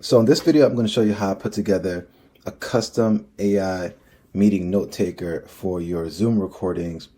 So in this video, I'm going to show you how to put together a custom AI meeting note taker for your Zoom recordings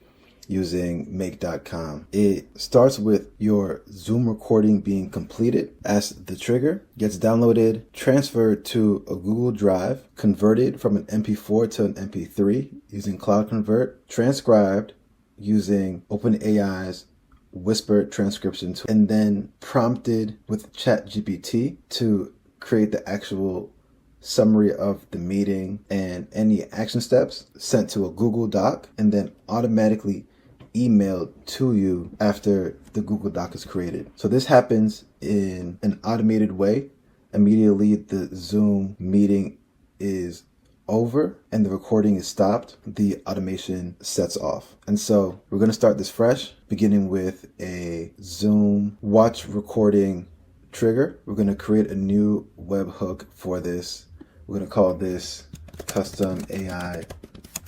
using make.com. It starts with your Zoom recording being completed as the trigger, gets downloaded, transferred to a Google Drive, converted from an MP4 to an MP3 using Cloud Convert, transcribed using OpenAI's whisper transcription tool, and then prompted with ChatGPT to create the actual summary of the meeting and any action steps, sent to a Google Doc, and then automatically emailed to you after the Google Doc is created. So this happens in an automated way. Immediately the Zoom meeting is over and the recording is stopped, the automation sets off. And so we're going to start this fresh, beginning with a Zoom watch recording trigger. We're going to create a new webhook for this. We're going to call this custom AI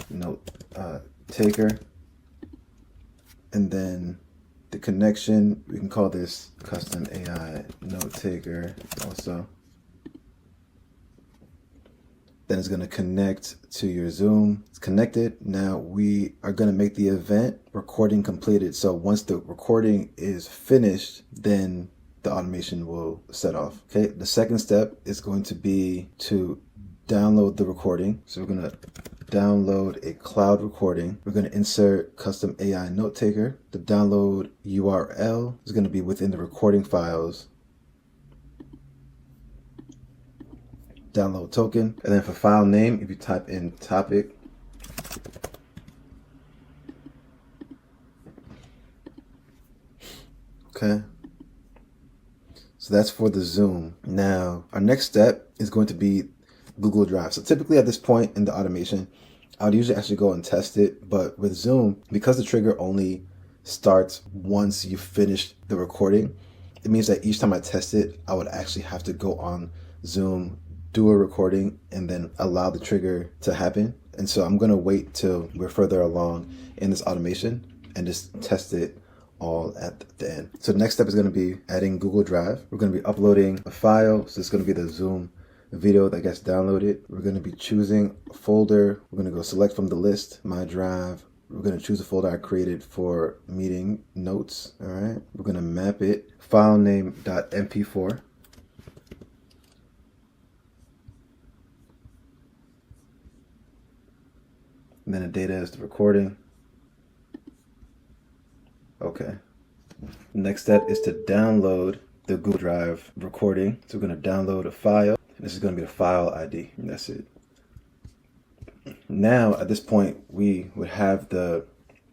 note taker. And then the connection, we can call this custom AI note taker also. Then it's going to connect to your Zoom. It's connected. Now we are going to make the event recording completed. So once the recording is finished, then the automation will set off. Okay. The second step is going to be to download the recording. So we're going to download a cloud recording. We're going to insert custom AI note taker. The download URL is going to be within the recording files. Download token. And then for file name, if you type in topic, okay. So that's for the Zoom. Now, our next step is going to be Google Drive. So typically at this point in the automation, I would usually actually go and test it. But with Zoom, because the trigger only starts once you finish the recording, it means that each time I test it, I would actually have to go on Zoom, do a recording, and then allow the trigger to happen. And so I'm going to wait till we're further along in this automation and just test it all at the end. So the next step is going to be adding Google Drive. We're going to be uploading a file. So it's going to be the Zoom video that gets downloaded. We're going to be choosing a folder. We're going to go select from the list, my drive. We're going to choose a folder I created for meeting notes. All right. We're going to map it, file name .mp4. And then the data is the recording. Okay. Next step is to download the Google Drive recording. So we're going to download a file. This is going to be the file ID, and that's it. Now, at this point, we would have the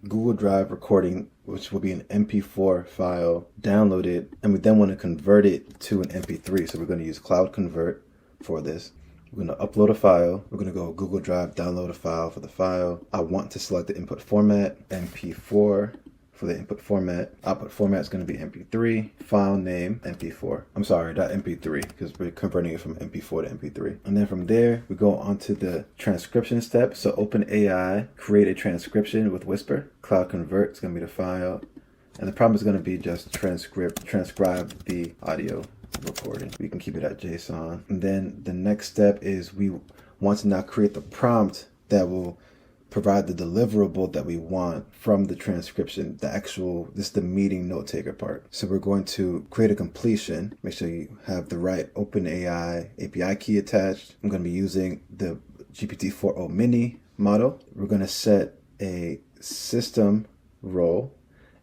Google Drive recording, which will be an MP4 file downloaded, and we then want to convert it to an MP3. So we're going to use Cloud Convert for this. We're going to upload a file. We're going to go Google Drive, download a file for the file. I want to select the input format, MP4. For the input format, output format is going to be MP3, file name MP4. I'm sorry, .mp3, because we're converting it from MP4 to MP3. And then from there, we go on to the transcription step. So OpenAI, create a transcription with Whisper. Cloud Convert is going to be the file. And the problem is going to be just transcribe the audio recording. We can keep it at JSON. And then the next step is we want to now create the prompt that will provide the deliverable that we want from the transcription, this is the meeting note taker part. So we're going to create a completion. Make sure you have the right OpenAI API key attached. I'm going to be using the GPT-4o mini model. We're going to set a system role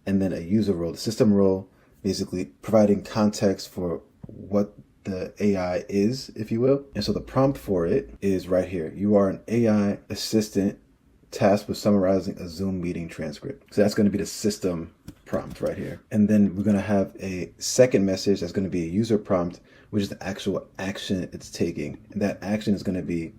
and then a user role. The system role basically providing context for what the AI is, if you will. And so the prompt for it is right here. You are an AI assistant tasked with summarizing a Zoom meeting transcript. So that's going to be the system prompt right here. And then we're going to have a second message that's going to be a user prompt, which is the actual action it's taking. And that action is going to be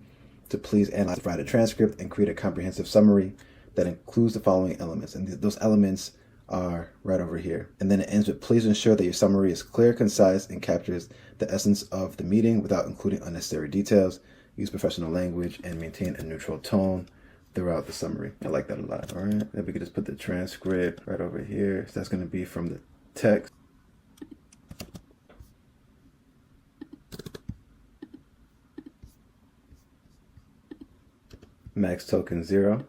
to please analyze, provide a transcript, and create a comprehensive summary that includes the following elements. And those elements are right over here. And then it ends with, please ensure that your summary is clear, concise, and captures the essence of the meeting without including unnecessary details. Use professional language and maintain a neutral tone throughout the summary. I like that a lot. All right. Then we can just put the transcript right over here. So that's going to be from the text. max token 0.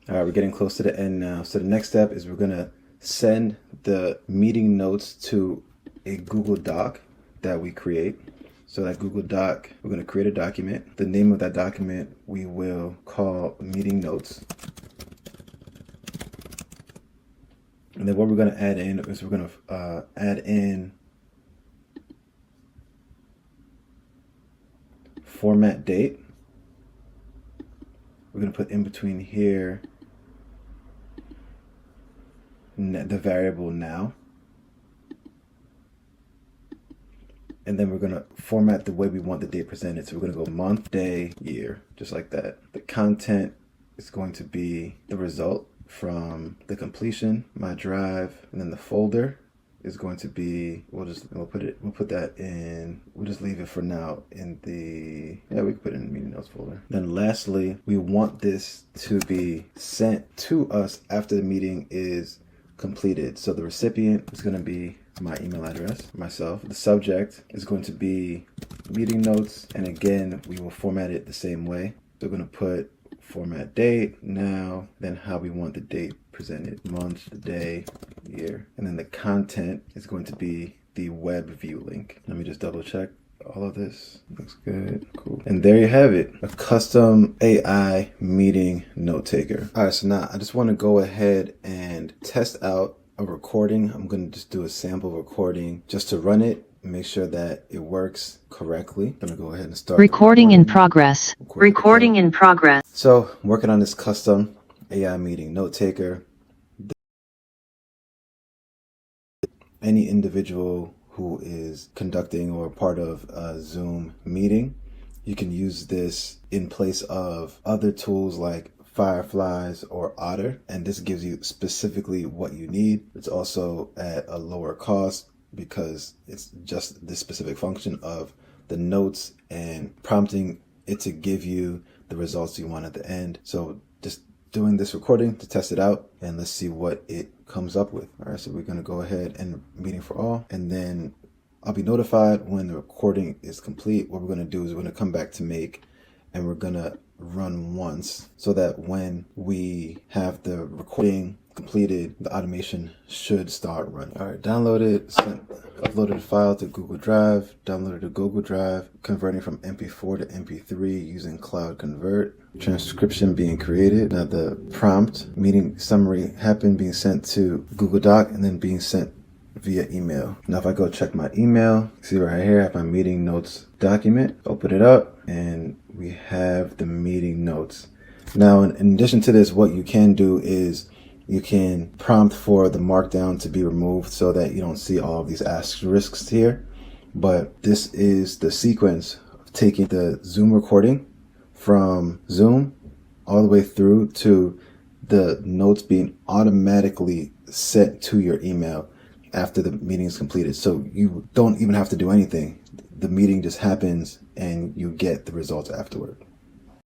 All right, we're getting close to the end now. So the next step is we're gonna send the meeting notes to a Google Doc that we create. So that Google Doc, we're gonna create a document. The name of that document we will call meeting notes. And then what we're gonna add in is we're gonna add in format date. We're gonna put in between here the variable now. And then we're gonna format the way we want the date presented. So we're gonna go month, day, year, just like that. The content is going to be the result from the completion, my drive, and then the folder is going to be, we'll put that in, we'll just leave it for now in the, we can put it in the meeting notes folder. Then lastly, we want this to be sent to us after the meeting is completed. So the recipient is going to be my email address, myself. The subject is going to be meeting notes. And again, we will format it the same way. So we're going to put format date, now, then how we want the date presented, month, the day, year. And then the content is going to be the web view link. Let me just double check. All of this looks good. Cool. And there you have it, a custom AI meeting note taker. All right, so now I just want to go ahead and test out a recording. I'm going to just do a sample recording just to run it, make sure that it works correctly. I'm going to go ahead and start recording in progress. Recording in progress. So I'm working on this custom AI meeting note taker. Any individual who is conducting or part of a Zoom meeting, you can use this in place of other tools like Fireflies or Otter, and this gives you specifically what you need. It's also at a lower cost because it's just this specific function of the notes and prompting it to give you the results you want at the end. So just doing this recording to test it out, and let's see what it comes up with. All right, so we're going to go ahead and meeting for all, and then I'll be notified when the recording is complete. What we're going to do is we're going to come back to make, and we're going to run once so that when we have the recording completed, the automation should start running. All right, downloaded, uploaded the file to Google Drive, downloaded to Google Drive, converting from MP4 to MP3 using Cloud Convert, transcription being created. Now the prompt, meeting summary happened, being sent to Google Doc and then being sent via email. Now if I go check my email, see right here, I have my meeting notes document, open it up, and we have the meeting notes. Now in addition to this, what you can do is you can prompt for the markdown to be removed so that you don't see all of these asterisks here. But this is the sequence of taking the Zoom recording from Zoom all the way through to the notes being automatically sent to your email after the meeting is completed. So you don't even have to do anything. The meeting just happens and you get the results afterward.